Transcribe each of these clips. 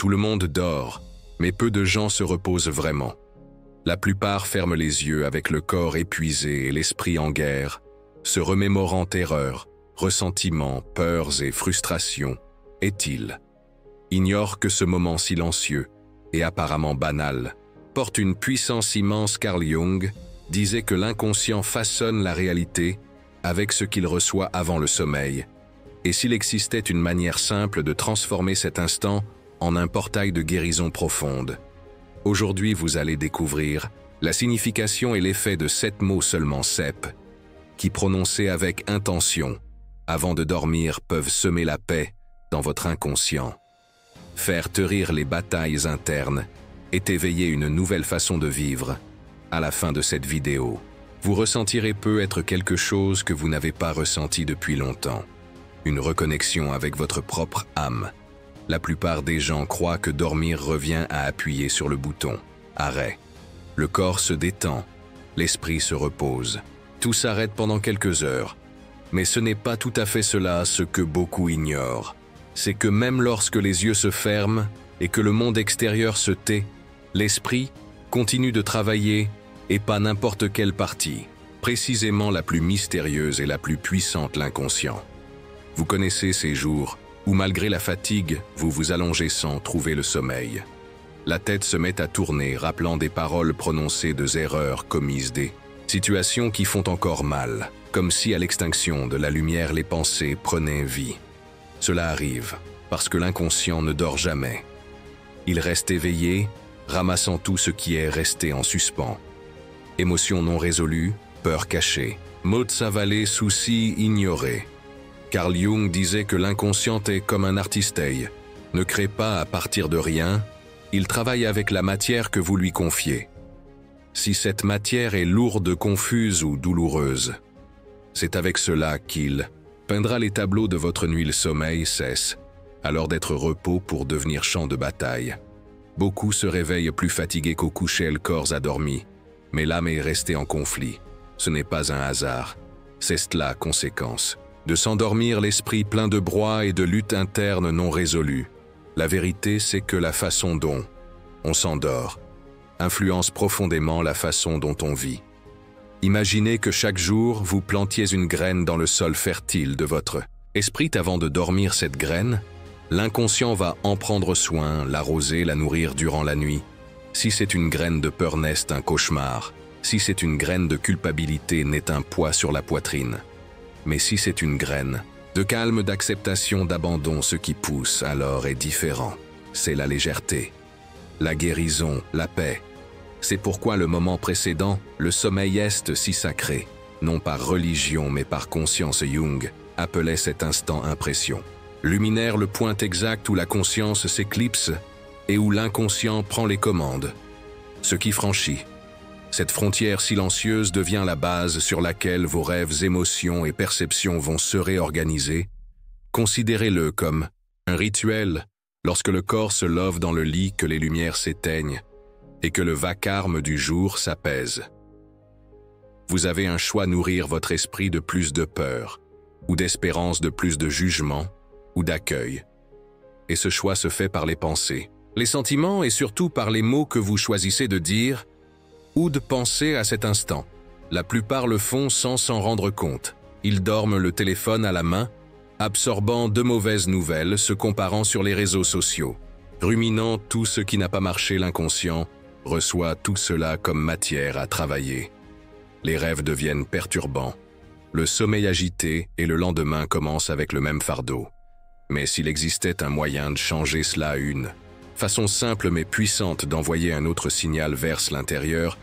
Tout le monde dort, mais peu de gens se reposent vraiment. La plupart ferment les yeux avec le corps épuisé et l'esprit en guerre, se remémorant terreur, ressentiments, peurs et frustrations. Est-il ignore que ce moment silencieux et apparemment banal porte une puissance immense. Carl Jung disait que l'inconscient façonne la réalité avec ce qu'il reçoit avant le sommeil. Et s'il existait une manière simple de transformer cet instant en un portail de guérison profonde. Aujourd'hui, vous allez découvrir la signification et l'effet de 7 mots seulement, CEP, qui prononcés avec intention, avant de dormir, peuvent semer la paix dans votre inconscient, faire taire les batailles internes et éveiller une nouvelle façon de vivre. À la fin de cette vidéo, vous ressentirez peut-être quelque chose que vous n'avez pas ressenti depuis longtemps, une reconnexion avec votre propre âme. La plupart des gens croient que dormir revient à appuyer sur le bouton « Arrêt ». Le corps se détend, l'esprit se repose. Tout s'arrête pendant quelques heures. Mais ce n'est pas tout à fait cela ce que beaucoup ignorent. C'est que même lorsque les yeux se ferment et que le monde extérieur se tait, l'esprit continue de travailler et pas n'importe quelle partie, précisément la plus mystérieuse et la plus puissante, l'inconscient. Vous connaissez ces jours où malgré la fatigue, vous vous allongez sans trouver le sommeil. La tête se met à tourner, rappelant des paroles prononcées, des erreurs commises, des situations qui font encore mal, comme si à l'extinction de la lumière les pensées prenaient vie. Cela arrive parce que l'inconscient ne dort jamais. Il reste éveillé, ramassant tout ce qui est resté en suspens. Émotions non résolues, peurs cachées, maux avalés, soucis ignorés. Carl Jung disait que l'inconscient est comme un artisteil, ne crée pas à partir de rien, il travaille avec la matière que vous lui confiez. Si cette matière est lourde, confuse ou douloureuse, c'est avec cela qu'il peindra les tableaux de votre nuit. Le sommeil cesse alors d'être repos pour devenir champ de bataille. Beaucoup se réveillent plus fatigués qu'au coucher, le corps a dormi, mais l'âme est restée en conflit. Ce n'est pas un hasard, c'est la conséquence de s'endormir l'esprit plein de broie et de luttes internes non résolues. La vérité, c'est que la façon dont on s'endort influence profondément la façon dont on vit. Imaginez que chaque jour, vous plantiez une graine dans le sol fertile de votre esprit. Avant de dormir, cette graine, l'inconscient va en prendre soin, l'arroser, la nourrir durant la nuit. Si c'est une graine de peur, naît un cauchemar. Si c'est une graine de culpabilité, naît un poids sur la poitrine. Mais si c'est une graine de calme, d'acceptation, d'abandon, ce qui pousse alors est différent. C'est la légèreté, la guérison, la paix. C'est pourquoi le moment précédent, le sommeil est si sacré, non par religion mais par conscience. Jung appelait cet instant impression. Luminaire, le point exact où la conscience s'éclipse et où l'inconscient prend les commandes. Ce qui franchit cette frontière silencieuse devient la base sur laquelle vos rêves, émotions et perceptions vont se réorganiser. Considérez-le comme un rituel lorsque le corps se love dans le lit, que les lumières s'éteignent et que le vacarme du jour s'apaise. Vous avez un choix: nourrir votre esprit de plus de peur ou d'espérance, de plus de jugement ou d'accueil. Et ce choix se fait par les pensées, les sentiments et surtout par les mots que vous choisissez de dire ou de penser à cet instant. La plupart le font sans s'en rendre compte. Ils dorment le téléphone à la main, absorbant de mauvaises nouvelles, se comparant sur les réseaux sociaux. Ruminant tout ce qui n'a pas marché, l'inconscient reçoit tout cela comme matière à travailler. Les rêves deviennent perturbants, le sommeil agité et le lendemain commence avec le même fardeau. Mais s'il existait un moyen de changer cela, une façon simple mais puissante d'envoyer un autre signal vers l'intérieur,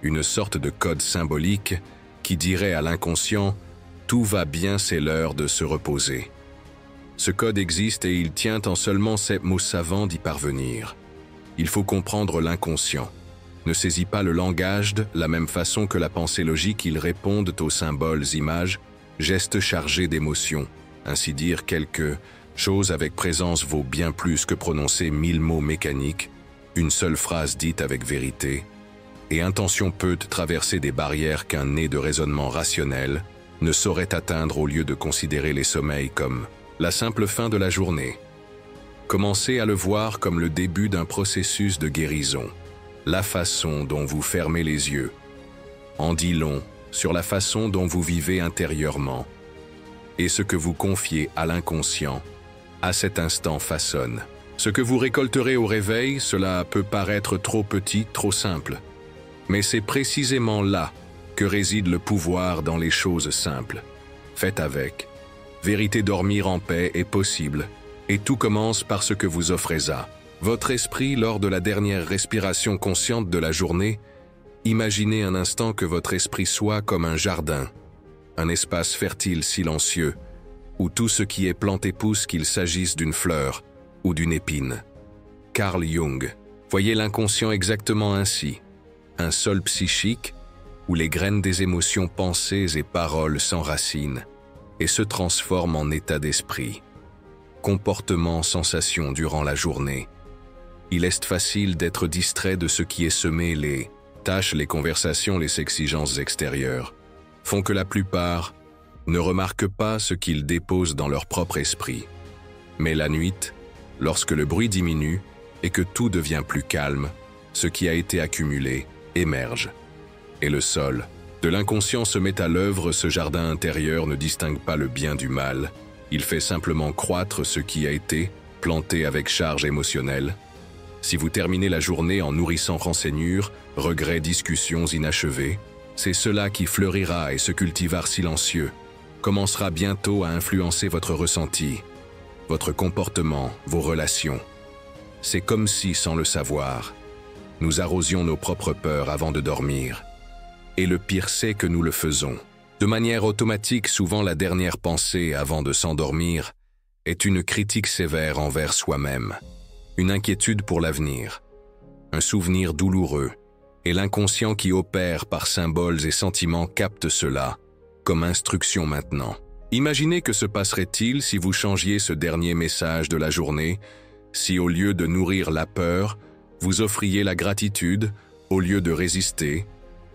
une sorte de code symbolique qui dirait à l'inconscient « Tout va bien, c'est l'heure de se reposer ». Ce code existe et il tient en seulement ces mots savants d'y parvenir. Il faut comprendre l'inconscient. Ne saisit pas le langage de la même façon que la pensée logique, ils répondent aux symboles, images, gestes chargés d'émotions. Ainsi dire quelque chose avec présence vaut bien plus que prononcer 1000 mots mécaniques, une seule phrase dite avec vérité, et intention peut traverser des barrières qu'un nez de raisonnement rationnel ne saurait atteindre au lieu de considérer les sommeils comme la simple fin de la journée. Commencez à le voir comme le début d'un processus de guérison. La façon dont vous fermez les yeux en dit long sur la façon dont vous vivez intérieurement. Et ce que vous confiez à l'inconscient, à cet instant façonne. Ce que vous récolterez au réveil, cela peut paraître trop petit, trop simple. Mais c'est précisément là que réside le pouvoir dans les choses simples. Faites avec. Vérité, dormir en paix est possible. Et tout commence par ce que vous offrez à votre esprit lors de la dernière respiration consciente de la journée. Imaginez un instant que votre esprit soit comme un jardin, un espace fertile, silencieux, où tout ce qui est planté pousse, qu'il s'agisse d'une fleur ou d'une épine. Carl Jung, voyez l'inconscient exactement ainsi, un sol psychique où les graines des émotions, pensées et paroles s'enracinent et se transforment en état d'esprit. Comportement, sensation durant la journée. Il est facile d'être distrait de ce qui est semé. Les tâches, les conversations, les exigences extérieures font que la plupart ne remarquent pas ce qu'ils déposent dans leur propre esprit. Mais la nuit, lorsque le bruit diminue et que tout devient plus calme, ce qui a été accumulé émerge. Et le sol de l'inconscient se met à l'œuvre. Ce jardin intérieur ne distingue pas le bien du mal. Il fait simplement croître ce qui a été planté avec charge émotionnelle. Si vous terminez la journée en nourrissant renseignements, regrets, discussions inachevées, c'est cela qui fleurira et ce cultivar silencieux commencera bientôt à influencer votre ressenti, votre comportement, vos relations. C'est comme si, sans le savoir, nous arrosions nos propres peurs avant de dormir. Et le pire, c'est que nous le faisons. De manière automatique, souvent la dernière pensée avant de s'endormir est une critique sévère envers soi-même, une inquiétude pour l'avenir, un souvenir douloureux, et l'inconscient qui opère par symboles et sentiments capte cela comme instruction maintenant. Imaginez que se passerait-il si vous changiez ce dernier message de la journée, si au lieu de nourrir la peur, vous offriez la gratitude, au lieu de résister,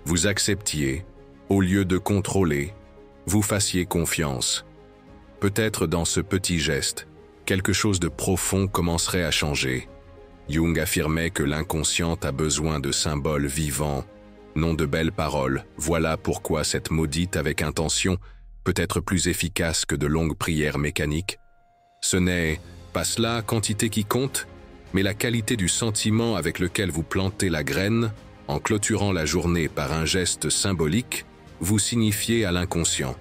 vous acceptiez, au lieu de contrôler, vous fassiez confiance. Peut-être dans ce petit geste, quelque chose de profond commencerait à changer. Jung affirmait que l'inconscient a besoin de symboles vivants, non de belles paroles. Voilà pourquoi cette maudite avec intention peut être plus efficace que de longues prières mécaniques. Ce n'est pas cela quantité qui compte, mais la qualité du sentiment avec lequel vous plantez la graine, en clôturant la journée par un geste symbolique, vous signifiez à l'inconscient.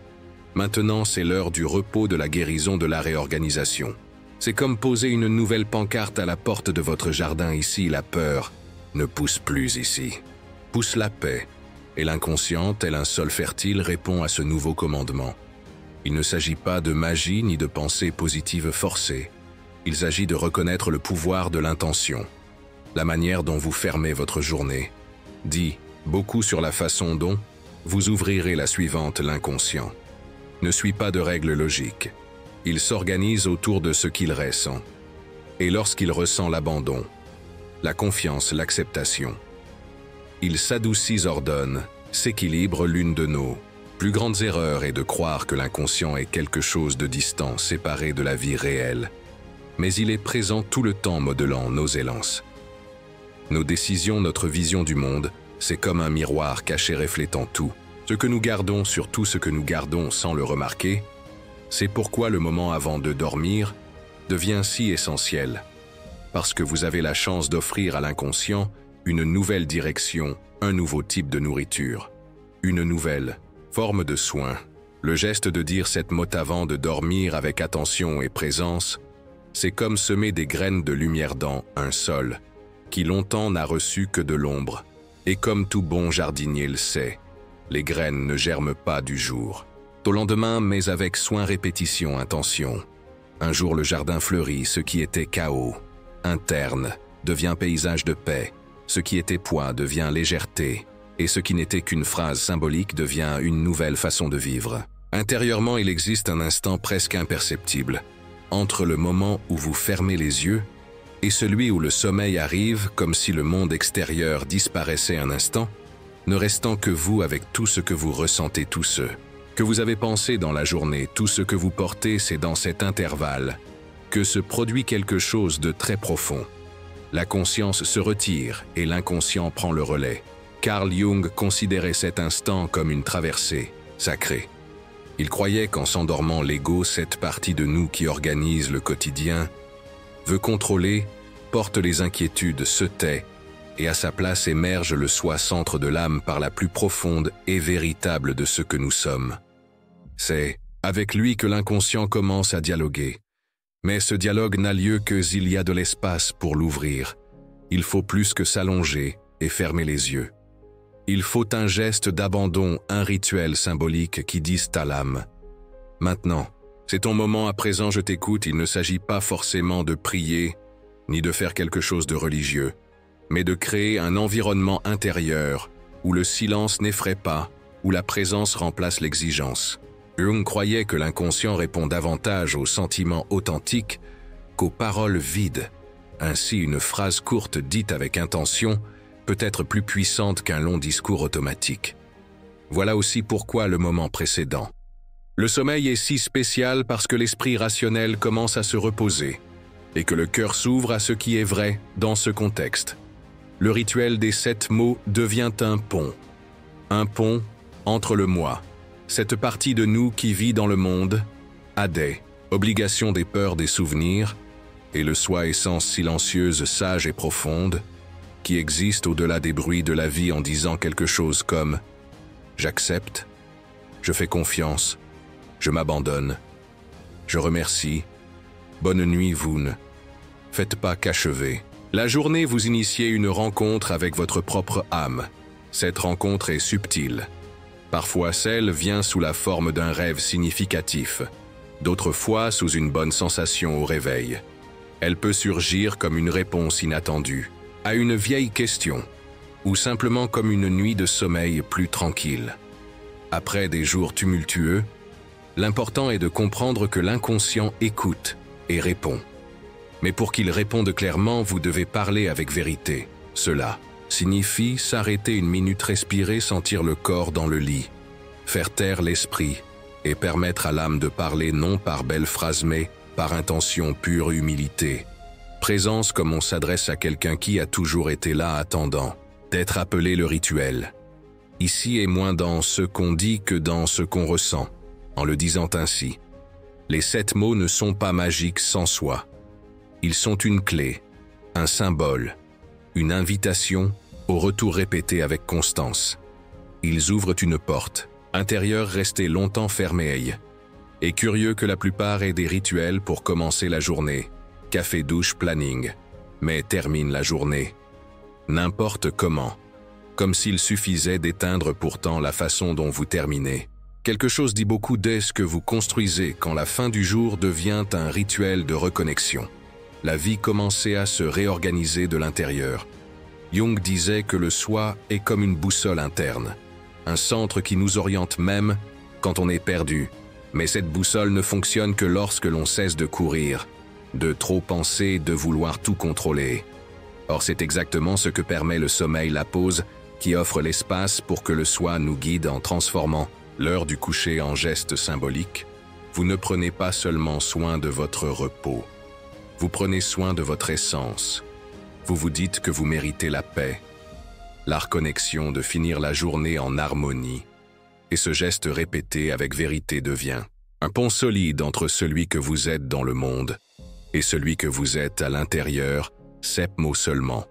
Maintenant, c'est l'heure du repos, de la guérison, de la réorganisation. C'est comme poser une nouvelle pancarte à la porte de votre jardin. Ici, la peur ne pousse plus ici. Pousse la paix, et l'inconscient, tel un sol fertile, répond à ce nouveau commandement. Il ne s'agit pas de magie ni de pensée positive forcée. Il s'agit de reconnaître le pouvoir de l'intention. La manière dont vous fermez votre journée dit beaucoup sur la façon dont vous ouvrirez la suivante. L'inconscient ne suit pas de règles logiques. Il s'organise autour de ce qu'il ressent. Et lorsqu'il ressent l'abandon, la confiance, l'acceptation, il s'adoucit, ordonne, s'équilibre. L'une de nos plus grandes erreurs est de croire que l'inconscient est quelque chose de distant, séparé de la vie réelle. Mais il est présent tout le temps, modelant nos élances. Nos décisions, notre vision du monde, c'est comme un miroir caché reflétant tout. Ce que nous gardons, surtout ce que nous gardons sans le remarquer, c'est pourquoi le moment avant de dormir devient si essentiel. Parce que vous avez la chance d'offrir à l'inconscient une nouvelle direction, un nouveau type de nourriture, une nouvelle forme de soin. Le geste de dire cette mot avant de dormir avec attention et présence, c'est comme semer des graines de lumière dans un sol qui longtemps n'a reçu que de l'ombre. Et comme tout bon jardinier le sait, les graines ne germent pas du jour au lendemain, mais avec soin, répétition, intention. Un jour le jardin fleurit, ce qui était chaos interne devient paysage de paix, ce qui était poids devient légèreté, et ce qui n'était qu'une phrase symbolique devient une nouvelle façon de vivre. Intérieurement, il existe un instant presque imperceptible entre le moment où vous fermez les yeux et celui où le sommeil arrive, comme si le monde extérieur disparaissait un instant, ne restant que vous avec tout ce que vous ressentez, tout ce que vous avez pensé dans la journée, tout ce que vous portez. C'est dans cet intervalle que se produit quelque chose de très profond. La conscience se retire et l'inconscient prend le relais. Carl Jung considérait cet instant comme une traversée sacrée. Il croyait qu'en s'endormant l'ego, cette partie de nous qui organise le quotidien, veut contrôler, porte les inquiétudes, se tait, et à sa place émerge le soi centre de l'âme par la plus profonde et véritable de ce que nous sommes. C'est avec lui que l'inconscient commence à dialoguer. Mais ce dialogue n'a lieu que s'il y a de l'espace pour l'ouvrir. Il faut plus que s'allonger et fermer les yeux. Il faut un geste d'abandon, un rituel symbolique qui dise à l'âme. Maintenant, c'est ton moment à présent, je t'écoute, il ne s'agit pas forcément de prier, ni de faire quelque chose de religieux, mais de créer un environnement intérieur où le silence n'effraie pas, où la présence remplace l'exigence. Jung croyait que l'inconscient répond davantage aux sentiments authentiques qu'aux paroles vides. Ainsi, une phrase courte dite avec intention peut être plus puissante qu'un long discours automatique. Voilà aussi pourquoi le moment précédent. Le sommeil est si spécial parce que l'esprit rationnel commence à se reposer et que le cœur s'ouvre à ce qui est vrai dans ce contexte. Le rituel des 7 mots devient un pont entre le moi, cette partie de nous qui vit dans le monde, a des obligations, des peurs, des souvenirs, et le soi, essence silencieuse, sage et profonde, qui existe au-delà des bruits de la vie en disant quelque chose comme « j'accepte, je fais confiance, je m'abandonne, je remercie, bonne nuit vous ne faites pas qu'achever ». La journée vous initiez une rencontre avec votre propre âme. Cette rencontre est subtile. Parfois celle vient sous la forme d'un rêve significatif, d'autres fois sous une bonne sensation au réveil. Elle peut surgir comme une réponse inattendue à une vieille question, ou simplement comme une nuit de sommeil plus tranquille. Après des jours tumultueux, l'important est de comprendre que l'inconscient écoute et répond. Mais pour qu'il réponde clairement, vous devez parler avec vérité. Cela signifie s'arrêter une minute, respirer, sentir le corps dans le lit, faire taire l'esprit et permettre à l'âme de parler non par belles phrases mais par intention, pure humilité. Présence comme on s'adresse à quelqu'un qui a toujours été là attendant d'être appelé. Le rituel ici est moins dans ce qu'on dit que dans ce qu'on ressent. En le disant ainsi, les 7 mots ne sont pas magiques sans soi. Ils sont une clé, un symbole, une invitation au retour répété avec constance. Ils ouvrent une porte, intérieure restée longtemps fermée. Et curieux que la plupart aient des rituels pour commencer la journée, café, douche, planning, mais terminent la journée n'importe comment, comme s'il suffisait d'éteindre pourtant la façon dont vous terminez. Quelque chose dit beaucoup de ce que vous construisez quand la fin du jour devient un rituel de reconnexion. La vie commençait à se réorganiser de l'intérieur. Jung disait que le soi est comme une boussole interne, un centre qui nous oriente même quand on est perdu. Mais cette boussole ne fonctionne que lorsque l'on cesse de courir, de trop penser, de vouloir tout contrôler. Or, c'est exactement ce que permet le sommeil, la pause, qui offre l'espace pour que le soi nous guide en transformant l'heure du coucher en geste symbolique. Vous ne prenez pas seulement soin de votre repos, vous prenez soin de votre essence. Vous vous dites que vous méritez la paix, la reconnexion, de finir la journée en harmonie. Et ce geste répété avec vérité devient un pont solide entre celui que vous êtes dans le monde et celui que vous êtes à l'intérieur. 7 mots seulement.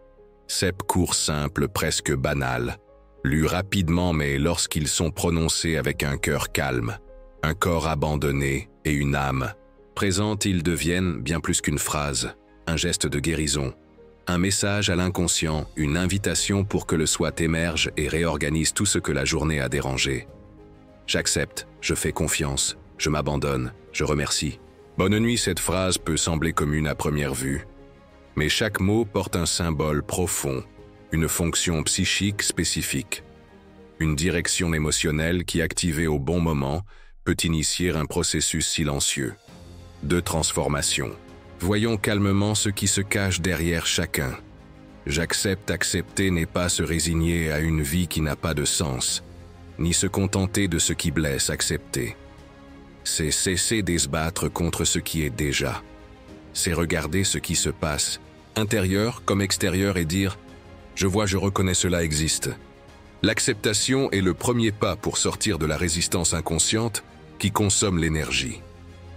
7 courts simples, presque banals, lus rapidement mais lorsqu'ils sont prononcés avec un cœur calme, un corps abandonné et une âme présente, ils deviennent bien plus qu'une phrase, un geste de guérison, un message à l'inconscient, une invitation pour que le soi émerge et réorganise tout ce que la journée a dérangé. J'accepte, je fais confiance, je m'abandonne, je remercie. Bonne nuit, cette phrase peut sembler commune à première vue, mais chaque mot porte un symbole profond, une fonction psychique spécifique. Une direction émotionnelle qui, activée au bon moment, peut initier un processus silencieux de transformation. Voyons calmement ce qui se cache derrière chacun. J'accepte, accepter n'est pas se résigner à une vie qui n'a pas de sens, ni se contenter de ce qui blesse. Accepter, c'est cesser de se battre contre ce qui est déjà. c'est regarder ce qui se passe, intérieur comme extérieur, et dire « Je vois, je reconnais, cela existe ». L'acceptation est le premier pas pour sortir de la résistance inconsciente qui consomme l'énergie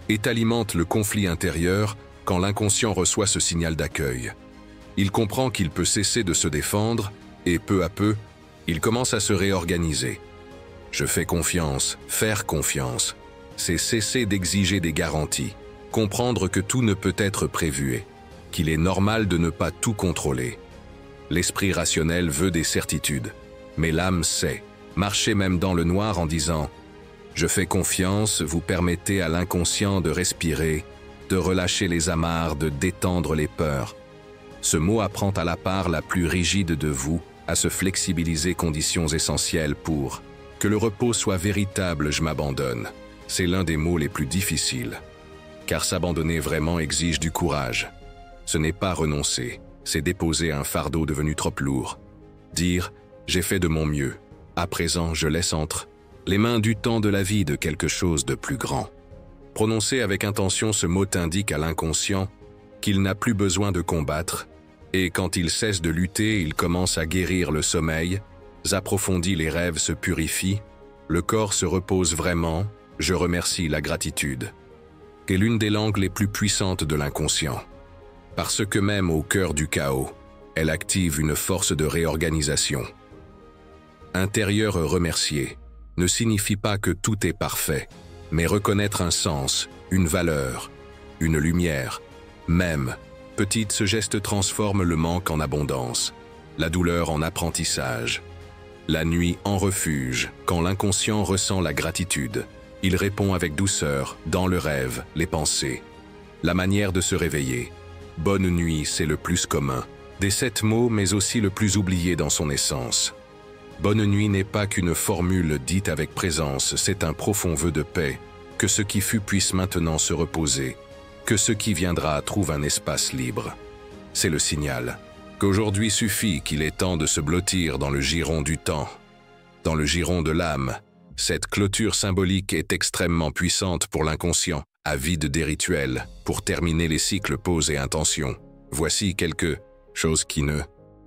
et alimente le conflit intérieur quand l'inconscient reçoit ce signal d'accueil. Il comprend qu'il peut cesser de se défendre et peu à peu, il commence à se réorganiser. Je fais confiance, faire confiance, c'est cesser d'exiger des garanties, comprendre que tout ne peut être prévu, qu'il est normal de ne pas tout contrôler. L'esprit rationnel veut des certitudes, mais l'âme sait, marcher même dans le noir en disant « Je fais confiance », vous permettez à l'inconscient de respirer, de relâcher les amarres, de détendre les peurs. Ce mot apprend à la part la plus rigide de vous à se flexibiliser, conditions essentielles pour que le repos soit véritable. Je m'abandonne. C'est l'un des mots les plus difficiles, car s'abandonner vraiment exige du courage. Ce n'est pas renoncer, c'est déposer un fardeau devenu trop lourd. Dire « j'ai fait de mon mieux, à présent je laisse entre les mains du temps de la vie de quelque chose de plus grand ». Prononcer avec intention ce mot indique à l'inconscient qu'il n'a plus besoin de combattre, et quand il cesse de lutter, il commence à guérir le sommeil, approfondit les rêves, se purifie, le corps se repose vraiment. Je remercie la gratitude, qui est l'une des langues les plus puissantes de l'inconscient. Parce que même au cœur du chaos, elle active une force de réorganisation. Intérieur remercier ne signifie pas que tout est parfait, mais reconnaître un sens, une valeur, une lumière. Même, petite, ce geste transforme le manque en abondance, la douleur en apprentissage. La nuit en refuge, quand l'inconscient ressent la gratitude. Il répond avec douceur, dans le rêve, les pensées. La manière de se réveiller. Bonne nuit, c'est le plus commun des 7 mots, mais aussi le plus oublié dans son essence. Bonne nuit n'est pas qu'une formule dite avec présence, c'est un profond vœu de paix, que ce qui fut puisse maintenant se reposer, que ce qui viendra trouve un espace libre. C'est le signal qu'aujourd'hui suffit, qu'il est temps de se blottir dans le giron du temps, dans le giron de l'âme. Cette clôture symbolique est extrêmement puissante pour l'inconscient, avide des rituels, pour terminer les cycles pause et intention. Voici quelque chose qui ne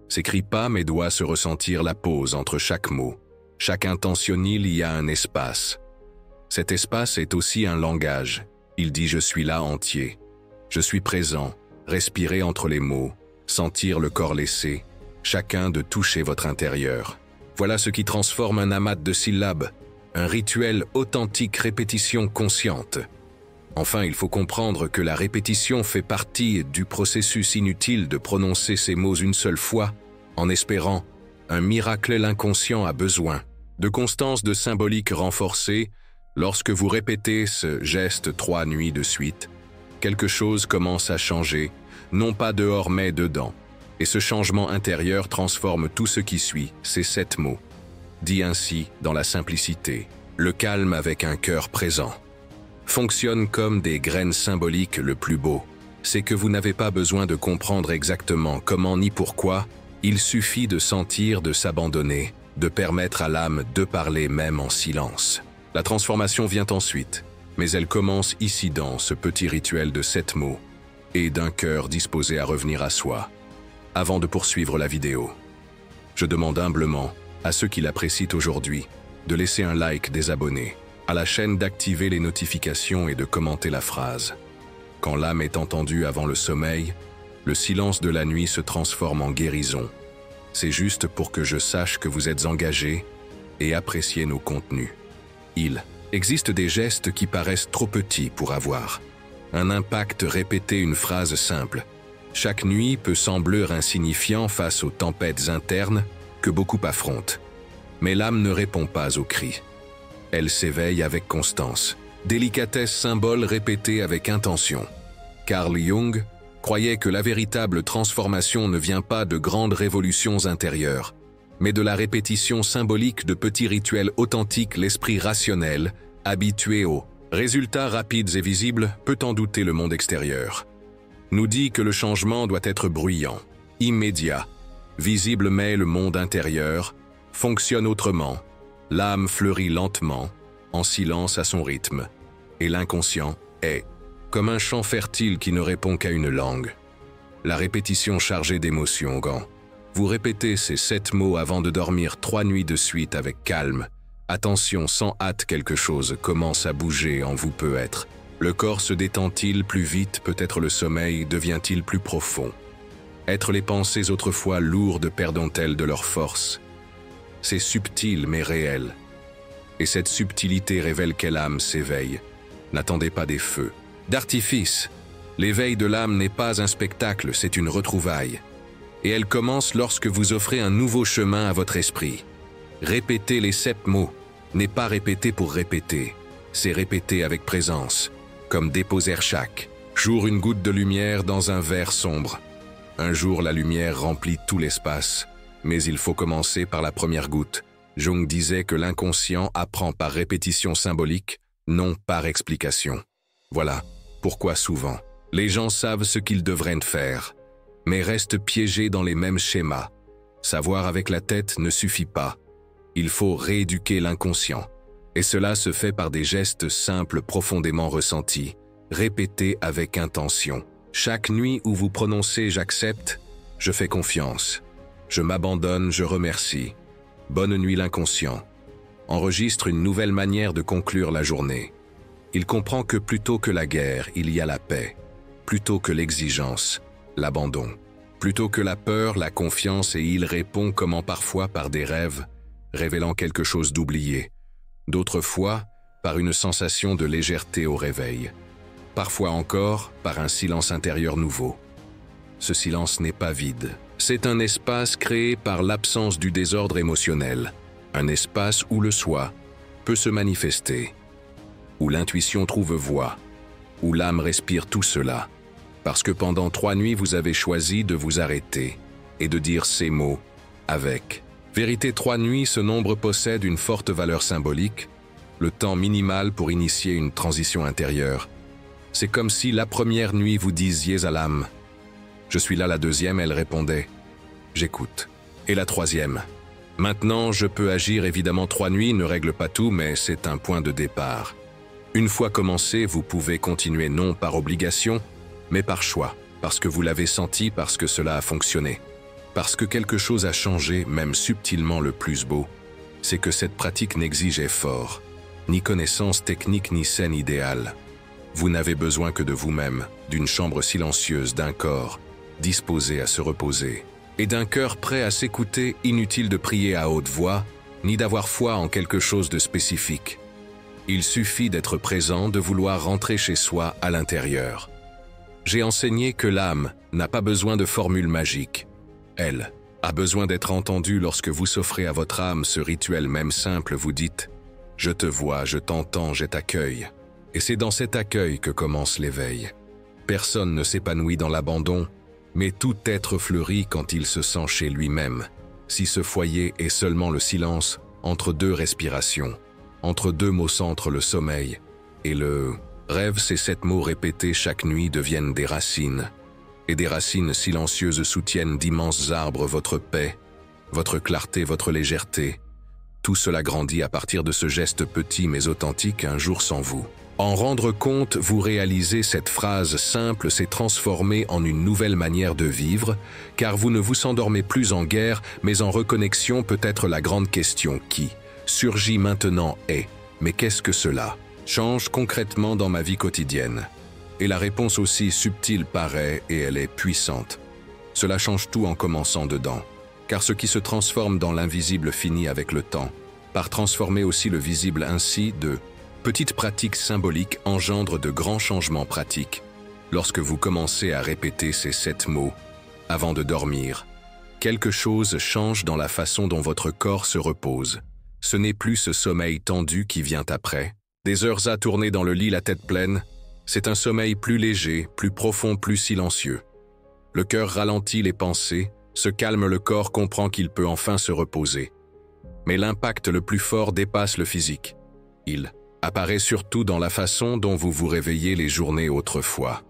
s'écrit pas mais doit se ressentir, la pause entre chaque mot. Chaque intention, il y a un espace. Cet espace est aussi un langage. Il dit « je suis là entier ». Je suis présent, respirer entre les mots, sentir le corps laisser, chacun de toucher votre intérieur. Voilà ce qui transforme un amas de syllabes, un rituel authentique, répétition consciente. Enfin, il faut comprendre que la répétition fait partie du processus. Inutile de prononcer ces mots une seule fois, en espérant un miracle. L'inconscient a besoin de constance, de symbolique renforcée. Lorsque vous répétez ce geste 3 nuits de suite, quelque chose commence à changer, non pas dehors mais dedans. Et ce changement intérieur transforme tout ce qui suit, ces 7 mots. Dit ainsi, dans la simplicité, le calme avec un cœur présent. Fonctionne comme des graines symboliques. Le plus beau, c'est que vous n'avez pas besoin de comprendre exactement comment ni pourquoi, il suffit de sentir, de s'abandonner, de permettre à l'âme de parler même en silence. La transformation vient ensuite, mais elle commence ici dans ce petit rituel de 7 mots et d'un cœur disposé à revenir à soi. Avant de poursuivre la vidéo, je demande humblement à ceux qui l'apprécient aujourd'hui de laisser un like, des abonnés à la chaîne, d'activer les notifications et de commenter la phrase. Quand l'âme est entendue avant le sommeil, le silence de la nuit se transforme en guérison. C'est juste pour que je sache que vous êtes engagés et appréciez nos contenus. Il existe des gestes qui paraissent trop petits pour avoir un impact. Répéter une phrase simple chaque nuit peut sembler insignifiant face aux tempêtes internes que beaucoup affrontent. Mais l'âme ne répond pas aux cris. Elle s'éveille avec constance. Délicatesse, symbole répété avec intention. Carl Jung croyait que la véritable transformation ne vient pas de grandes révolutions intérieures, mais de la répétition symbolique de petits rituels authentiques. L'esprit rationnel, habitué aux résultats rapides et visibles, peut en douter. Le monde extérieur nous dit que le changement doit être bruyant, immédiat, visible, mais le monde intérieur fonctionne autrement. L'âme fleurit lentement, en silence à son rythme, et l'inconscient est comme un champ fertile qui ne répond qu'à une langue. La répétition chargée d'émotions, quand vous répétez ces 7 mots avant de dormir 3 nuits de suite avec calme, attention, sans hâte, quelque chose commence à bouger en vous peut-être. Le corps se détend-il plus vite, peut-être le sommeil devient-il plus profond. Être les pensées autrefois lourdes perdent-elles de leur force? C'est subtil mais réel. Et cette subtilité révèle quelle âme s'éveille. N'attendez pas des feux d'artifice. L'éveil de l'âme n'est pas un spectacle, c'est une retrouvaille. Et elle commence lorsque vous offrez un nouveau chemin à votre esprit. Répéter les 7 mots n'est pas répéter pour répéter, c'est répéter avec présence, comme déposer chaque jour une goutte de lumière dans un verre sombre. Un jour, la lumière remplit tout l'espace, mais il faut commencer par la première goutte. Jung disait que l'inconscient apprend par répétition symbolique, non par explication. Voilà pourquoi souvent, les gens savent ce qu'ils devraient faire, mais restent piégés dans les mêmes schémas. Savoir avec la tête ne suffit pas. Il faut rééduquer l'inconscient. Et cela se fait par des gestes simples profondément ressentis, répétés avec intention. Chaque nuit où vous prononcez « j'accepte »,« je fais confiance »,« je m'abandonne »,« je remercie ». Bonne nuit l'inconscient. Enregistre une nouvelle manière de conclure la journée. Il comprend que plutôt que la guerre, il y a la paix. Plutôt que l'exigence, l'abandon. Plutôt que la peur, la confiance, et il répond comment parfois par des rêves, révélant quelque chose d'oublié. D'autres fois, par une sensation de légèreté au réveil. Parfois encore, par un silence intérieur nouveau. Ce silence n'est pas vide. C'est un espace créé par l'absence du désordre émotionnel. Un espace où le soi peut se manifester. Où l'intuition trouve voix. Où l'âme respire tout cela. Parce que pendant 3 nuits, vous avez choisi de vous arrêter et de dire ces mots avec. Vérité, 3 nuits, ce nombre possède une forte valeur symbolique, le temps minimal pour initier une transition intérieure. C'est comme si la première nuit vous disiez à l'âme « Je suis là », la deuxième, elle répondait « J'écoute ». Et la troisième « Maintenant, je peux agir ». Évidemment, 3 nuits ne règlent pas tout, mais c'est un point de départ. Une fois commencé, vous pouvez continuer non par obligation, mais par choix, parce que vous l'avez senti, parce que cela a fonctionné. Parce que quelque chose a changé, même subtilement. Le plus beau, c'est que cette pratique n'exige effort, ni connaissance technique, ni scène idéale. Vous n'avez besoin que de vous-même, d'une chambre silencieuse, d'un corps disposé à se reposer, et d'un cœur prêt à s'écouter. Inutile de prier à haute voix, ni d'avoir foi en quelque chose de spécifique. Il suffit d'être présent, de vouloir rentrer chez soi à l'intérieur. J'ai enseigné que l'âme n'a pas besoin de formule magique. Elle a besoin d'être entendue. Lorsque vous s'offrez à votre âme ce rituel même simple, vous dites « Je te vois, je t'entends, je t'accueille ». Et c'est dans cet accueil que commence l'éveil. Personne ne s'épanouit dans l'abandon, mais tout être fleurit quand il se sent chez lui-même. Si ce foyer est seulement le silence entre 2 respirations, entre 2 mots centre le sommeil et le rêve, ces 7 mots répétés chaque nuit deviennent des racines. Et des racines silencieuses soutiennent d'immenses arbres votre paix, votre clarté, votre légèreté. Tout cela grandit à partir de ce geste petit mais authentique, un jour sans vous. En rendre compte, vous réalisez cette phrase simple s'est transformée en une nouvelle manière de vivre, car vous ne vous endormez plus en guerre, mais en reconnexion. Peut-être la grande question qui surgit maintenant est « Mais qu'est-ce que cela change concrètement dans ma vie quotidienne ?» Et la réponse, aussi subtile paraît, et elle est puissante. Cela change tout en commençant dedans, car ce qui se transforme dans l'invisible finit avec le temps, par transformer aussi le visible. Ainsi, de petites pratiques symboliques engendrent de grands changements pratiques. Lorsque vous commencez à répéter ces 7 mots avant de dormir, quelque chose change dans la façon dont votre corps se repose. Ce n'est plus ce sommeil tendu qui vient après, des heures à tourner dans le lit la tête pleine. C'est un sommeil plus léger, plus profond, plus silencieux. Le cœur ralentit les pensées, se calme, le corps comprend qu'il peut enfin se reposer. Mais l'impact le plus fort dépasse le physique. Il apparaît surtout dans la façon dont vous vous réveillez les journées autrefois,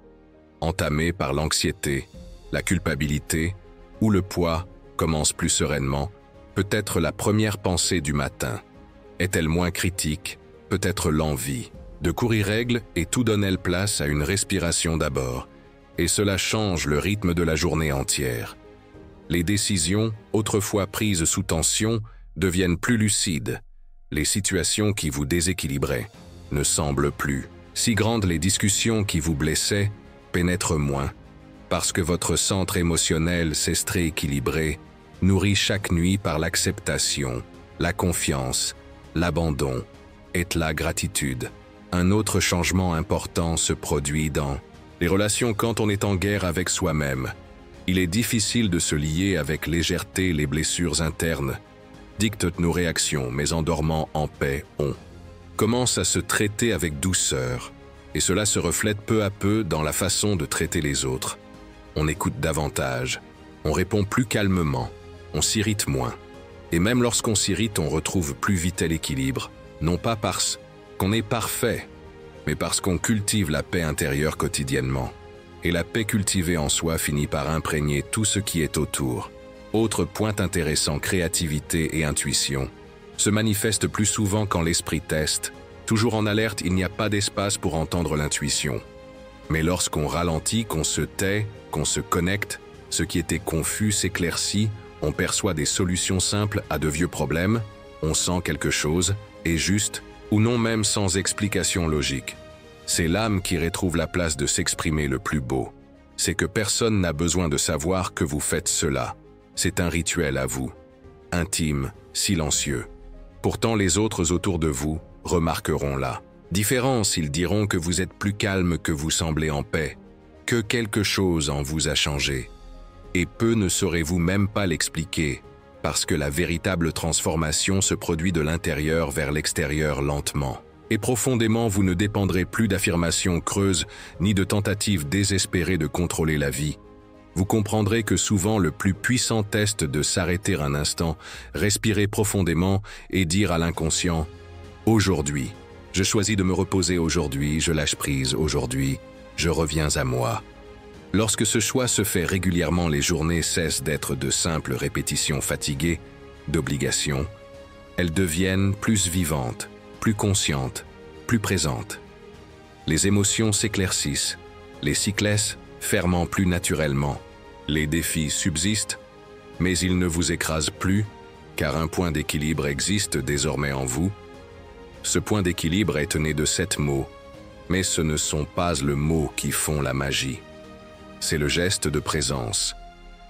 entamées par l'anxiété, la culpabilité, ou le poids commence plus sereinement. Peut-être la première pensée du matin. Est-elle moins critique? Peut-être l'envie De courir règle et tout donne place à une respiration d'abord, et cela change le rythme de la journée entière. Les décisions, autrefois prises sous tension, deviennent plus lucides. Les situations qui vous déséquilibraient ne semblent plus. Si grandes, les discussions qui vous blessaient pénètrent moins, parce que votre centre émotionnel s'est rééquilibré, nourri chaque nuit par l'acceptation, la confiance, l'abandon et la gratitude. Un autre changement important se produit dans les relations quand on est en guerre avec soi-même. Il est difficile de se lier avec légèreté les blessures internes, dictent nos réactions, mais en dormant en paix, on commence à se traiter avec douceur, et cela se reflète peu à peu dans la façon de traiter les autres. On écoute davantage, on répond plus calmement, on s'irrite moins. Et même lorsqu'on s'irrite, on retrouve plus vite l'équilibre, non pas parce qu'on est parfait, mais parce qu'on cultive la paix intérieure quotidiennement. Et la paix cultivée en soi finit par imprégner tout ce qui est autour. Autre point intéressant, créativité et intuition se manifestent plus souvent quand l'esprit teste. Toujours en alerte, il n'y a pas d'espace pour entendre l'intuition. Mais lorsqu'on ralentit, qu'on se tait, qu'on se connecte, ce qui était confus s'éclaircit, on perçoit des solutions simples à de vieux problèmes, on sent quelque chose, et juste, ou non même sans explication logique. C'est l'âme qui retrouve la place de s'exprimer le plus beau. C'est que personne n'a besoin de savoir que vous faites cela. C'est un rituel à vous, intime, silencieux. Pourtant les autres autour de vous remarqueront la différence, ils diront que vous êtes plus calme, que vous semblez en paix, que quelque chose en vous a changé. Et peu ne saurez-vous même pas l'expliquer, parce que la véritable transformation se produit de l'intérieur vers l'extérieur lentement. Et profondément, vous ne dépendrez plus d'affirmations creuses ni de tentatives désespérées de contrôler la vie. Vous comprendrez que souvent le plus puissant test de s'arrêter un instant, respirer profondément et dire à l'inconscient « Aujourd'hui, je choisis de me reposer aujourd'hui, je lâche prise aujourd'hui, je reviens à moi ». Lorsque ce choix se fait régulièrement, les journées cessent d'être de simples répétitions fatiguées, d'obligations. Elles deviennent plus vivantes, plus conscientes, plus présentes. Les émotions s'éclaircissent, les cycles ferment plus naturellement. Les défis subsistent, mais ils ne vous écrasent plus, car un point d'équilibre existe désormais en vous. Ce point d'équilibre est né de 7 mots, mais ce ne sont pas les mots qui font la magie. C'est le geste de présence,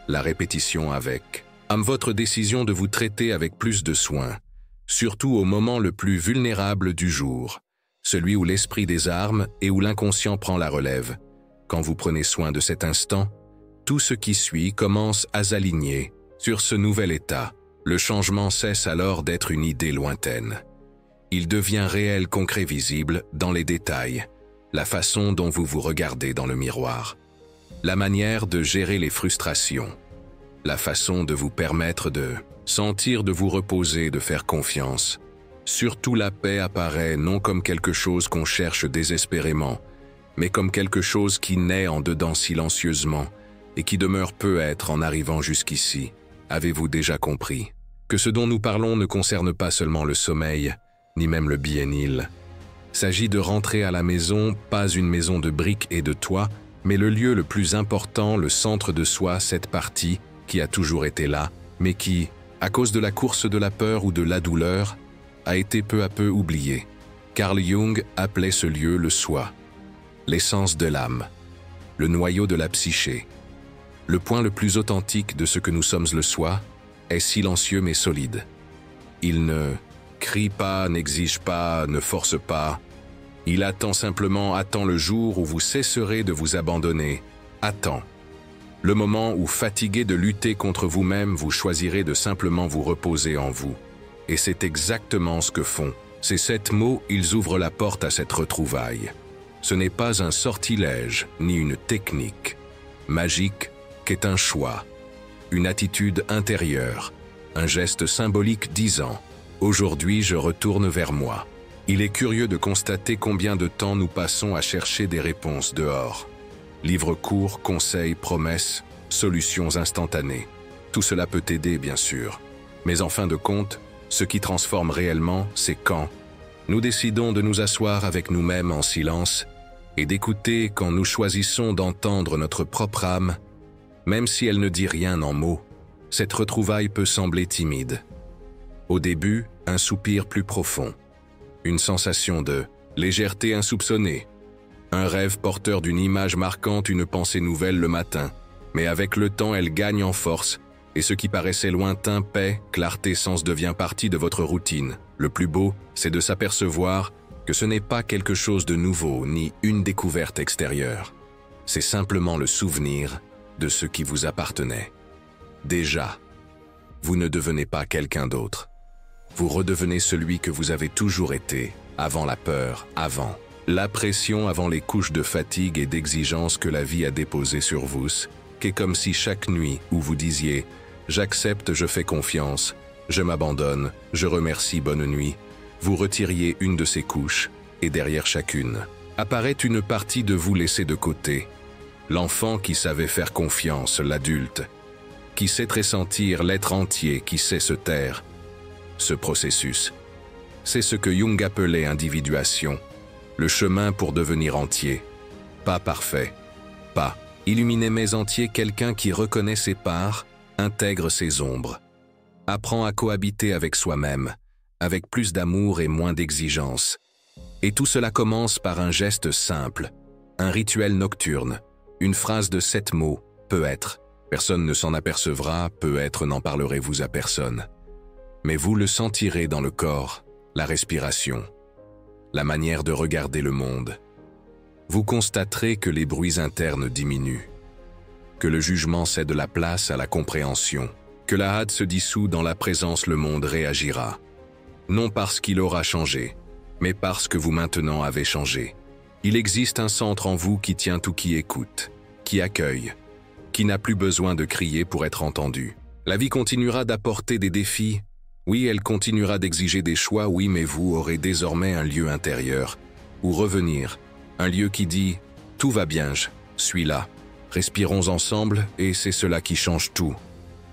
la répétition avec votre décision de vous traiter avec plus de soin, surtout au moment le plus vulnérable du jour, celui où l'esprit désarme et où l'inconscient prend la relève. Quand vous prenez soin de cet instant, tout ce qui suit commence à s'aligner sur ce nouvel état. Le changement cesse alors d'être une idée lointaine. Il devient réel, concret, visible dans les détails, la façon dont vous vous regardez dans le miroir, la manière de gérer les frustrations, la façon de vous permettre de sentir, de vous reposer, de faire confiance. Surtout la paix apparaît non comme quelque chose qu'on cherche désespérément, mais comme quelque chose qui naît en dedans silencieusement et qui demeure peut-être en arrivant jusqu'ici. Avez-vous déjà compris que ce dont nous parlons ne concerne pas seulement le sommeil, ni même le bienil. S'agit de rentrer à la maison, pas une maison de briques et de toits, mais le lieu le plus important, le centre de soi, cette partie qui a toujours été là, mais qui, à cause de la course de la peur ou de la douleur, a été peu à peu oubliée. Carl Jung appelait ce lieu le soi, l'essence de l'âme, le noyau de la psyché. Le point le plus authentique de ce que nous sommes le soi est silencieux mais solide. Il ne crie pas, n'exige pas, ne force pas. Il attend simplement, attend le jour où vous cesserez de vous abandonner. Attend. Le moment où, fatigué de lutter contre vous-même, vous choisirez de simplement vous reposer en vous. Et c'est exactement ce que font. Ces 7 mots, ils ouvrent la porte à cette retrouvaille. Ce n'est pas un sortilège, ni une technique magique, qu'est un choix, une attitude intérieure, un geste symbolique disant « Aujourd'hui, je retourne vers moi ». Il est curieux de constater combien de temps nous passons à chercher des réponses dehors. Livres courts, conseils, promesses, solutions instantanées. Tout cela peut aider, bien sûr. Mais en fin de compte, ce qui transforme réellement, c'est quand Nous décidons de nous asseoir avec nous-mêmes en silence et d'écouter quand nous choisissons d'entendre notre propre âme, même si elle ne dit rien en mots. Cette retrouvaille peut sembler timide. Au début, un soupir plus profond, une sensation de légèreté insoupçonnée, un rêve porteur d'une image marquante, une pensée nouvelle le matin, mais avec le temps elle gagne en force, et ce qui paraissait lointain, paix, clarté, sens devient partie de votre routine. Le plus beau, c'est de s'apercevoir que ce n'est pas quelque chose de nouveau, ni une découverte extérieure. C'est simplement le souvenir de ce qui vous appartenait. Déjà, vous ne devenez pas quelqu'un d'autre. Vous redevenez celui que vous avez toujours été, avant la peur, avant la pression, avant les couches de fatigue et d'exigence que la vie a déposées sur vous, qu'est comme si chaque nuit où vous disiez « J'accepte, je fais confiance, je m'abandonne, je remercie, bonne nuit », vous retiriez une de ces couches, et derrière chacune apparaît une partie de vous laissée de côté. L'enfant qui savait faire confiance, l'adulte, qui sait ressentir, l'être entier qui sait se taire. Ce processus, c'est ce que Jung appelait individuation, le chemin pour devenir entier. Pas parfait, pas illuminé mais entier, quelqu'un qui reconnaît ses parts, intègre ses ombres, apprend à cohabiter avec soi-même, avec plus d'amour et moins d'exigence. Et tout cela commence par un geste simple, un rituel nocturne, une phrase de 7 mots, peut-être. Personne ne s'en apercevra, peut-être n'en parlerez-vous à personne. Mais vous le sentirez dans le corps, la respiration, la manière de regarder le monde. Vous constaterez que les bruits internes diminuent, que le jugement cède la place à la compréhension, que la hâte se dissout dans la présence, le monde réagira. Non parce qu'il aura changé, mais parce que vous maintenant avez changé. Il existe un centre en vous qui tient tout, qui écoute, qui accueille, qui n'a plus besoin de crier pour être entendu. La vie continuera d'apporter des défis. Oui, elle continuera d'exiger des choix, oui, mais vous aurez désormais un lieu intérieur, où revenir, un lieu qui dit « Tout va bien, je suis là, respirons ensemble » et c'est cela qui change tout.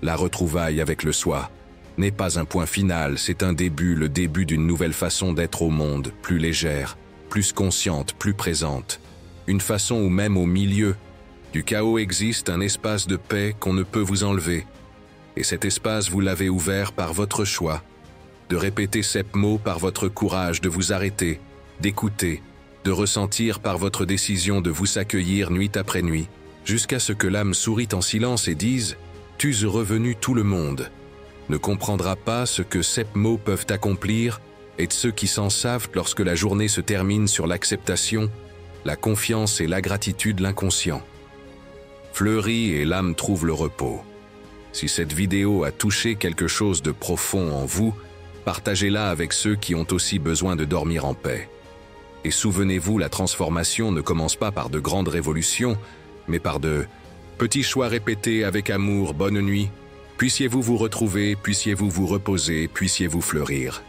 La retrouvaille avec le soi n'est pas un point final, c'est un début, le début d'une nouvelle façon d'être au monde, plus légère, plus consciente, plus présente. Une façon où même au milieu du chaos existe un espace de paix qu'on ne peut vous enlever. Et cet espace, vous l'avez ouvert par votre choix, de répéter ces mots par votre courage, de vous arrêter, d'écouter, de ressentir par votre décision de vous accueillir nuit après nuit, jusqu'à ce que l'âme sourit en silence et dise « Tu es revenu, tout le monde ne comprendra pas ce que ces mots peuvent accomplir, et de ceux qui s'en savent lorsque la journée se termine sur l'acceptation, la confiance et la gratitude, l'inconscient. Fleurit et l'âme trouve le repos. Si cette vidéo a touché quelque chose de profond en vous, partagez-la avec ceux qui ont aussi besoin de dormir en paix. Et souvenez-vous, la transformation ne commence pas par de grandes révolutions, mais par de petits choix répétés avec amour. Bonne nuit. Puissiez-vous vous retrouver, puissiez-vous vous reposer, puissiez-vous fleurir.